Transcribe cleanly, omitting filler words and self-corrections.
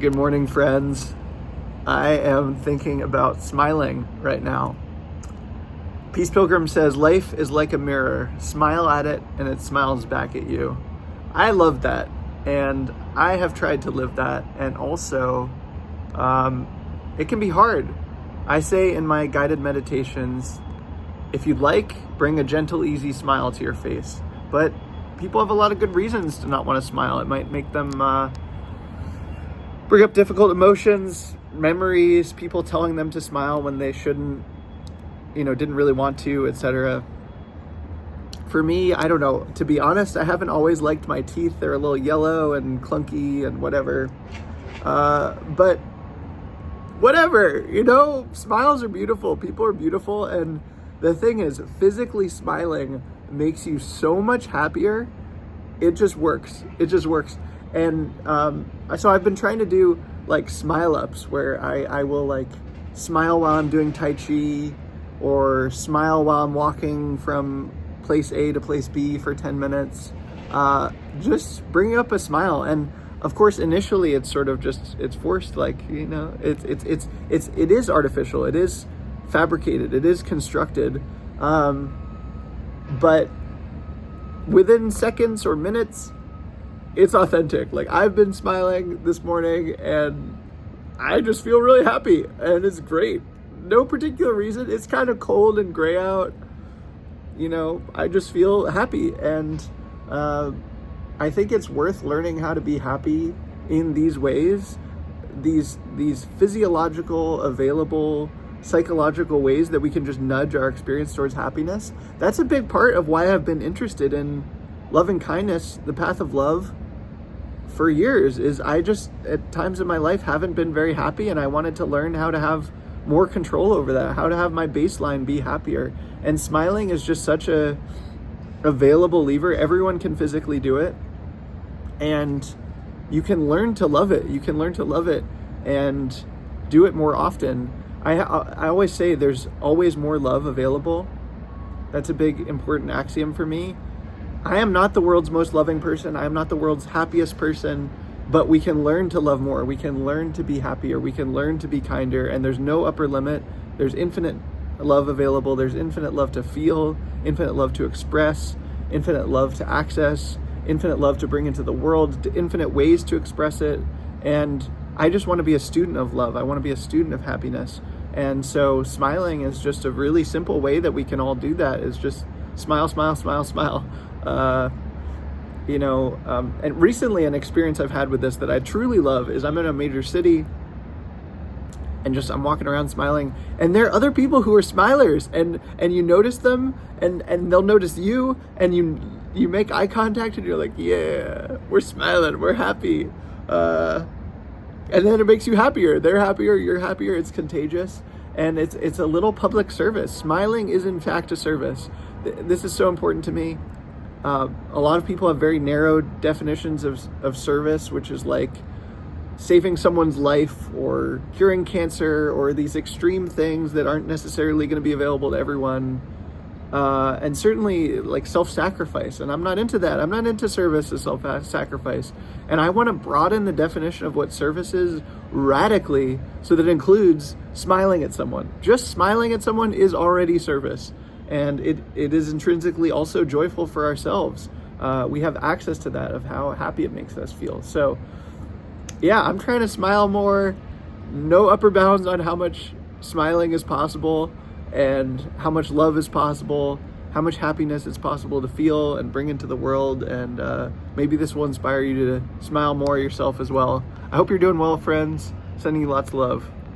Good morning, friends. I am thinking about smiling right now. Peace Pilgrim says, life is like a mirror. Smile at it and it smiles back at you. I love that. And I have tried to live that. And also, it can be hard. I say in my guided meditations, if you'd like, bring a gentle, easy smile to your face. But people have a lot of good reasons to not want to smile. It might make them bring up difficult emotions, memories, people telling them to smile when they shouldn't, didn't really want to, etc. For me, I don't know. To be honest, I haven't always liked my teeth. They're a little yellow and clunky and whatever. But whatever, smiles are beautiful. People are beautiful. And the thing is, physically smiling makes you so much happier. It just works. And so I've been trying to do like smile ups where I will like smile while I'm doing Tai Chi or smile while I'm walking from place A to place B for 10 minutes. Just bringing up a smile. And of course, initially it's sort of just, it's forced, it is artificial. It is fabricated. It is constructed. But within seconds or minutes, it's authentic. Like, I've been smiling this morning and I just feel really happy and it's great. No particular reason. It's kind of cold and gray out. I just feel happy. And I think it's worth learning how to be happy in these ways, these physiological, available, psychological ways that we can just nudge our experience towards happiness. That's a big part of why I've been interested in loving kindness, the path of love, for years. Is I just at times in my life haven't been very happy, and I wanted to learn how to have more control over that, how to have my baseline be happier. And smiling is just such a available lever. Everyone can physically do it, and you can learn to love it. You can learn to love it and do it more often. I always say there's always more love available. That's a big important axiom for me. I am not the world's most loving person. I am not the world's happiest person, but we can learn to love more. We can learn to be happier. We can learn to be kinder, and there's no upper limit. There's infinite love available. There's infinite love to feel, infinite love to express, infinite love to access, infinite love to bring into the world, infinite ways to express it. And I just want to be a student of love. I want to be a student of happiness. And so smiling is just a really simple way that we can all do that, is just smile, smile, smile, smile. And recently an experience I've had with this that I truly love is I'm in a major city and just I'm walking around smiling, and there are other people who are smilers, and you notice them and they'll notice you, and you make eye contact and you're like, yeah, we're smiling, we're happy. And then it makes you happier. They're happier, you're happier. It's contagious. And it's a little public service. Smiling is in fact a service. This is so important to me. A lot of people have very narrow definitions of service, which is like saving someone's life or curing cancer or these extreme things that aren't necessarily going to be available to everyone. And certainly like self-sacrifice. And I'm not into that. I'm not into service as self-sacrifice. And I want to broaden the definition of what service is radically so that it includes smiling at someone. Just smiling at someone is already service. And it is intrinsically also joyful for ourselves. We have access to that, of how happy it makes us feel. So yeah, I'm trying to smile more. No upper bounds on how much smiling is possible and how much love is possible, how much happiness it's possible to feel and bring into the world. And maybe this will inspire you to smile more yourself as well. I hope you're doing well, friends. Sending you lots of love.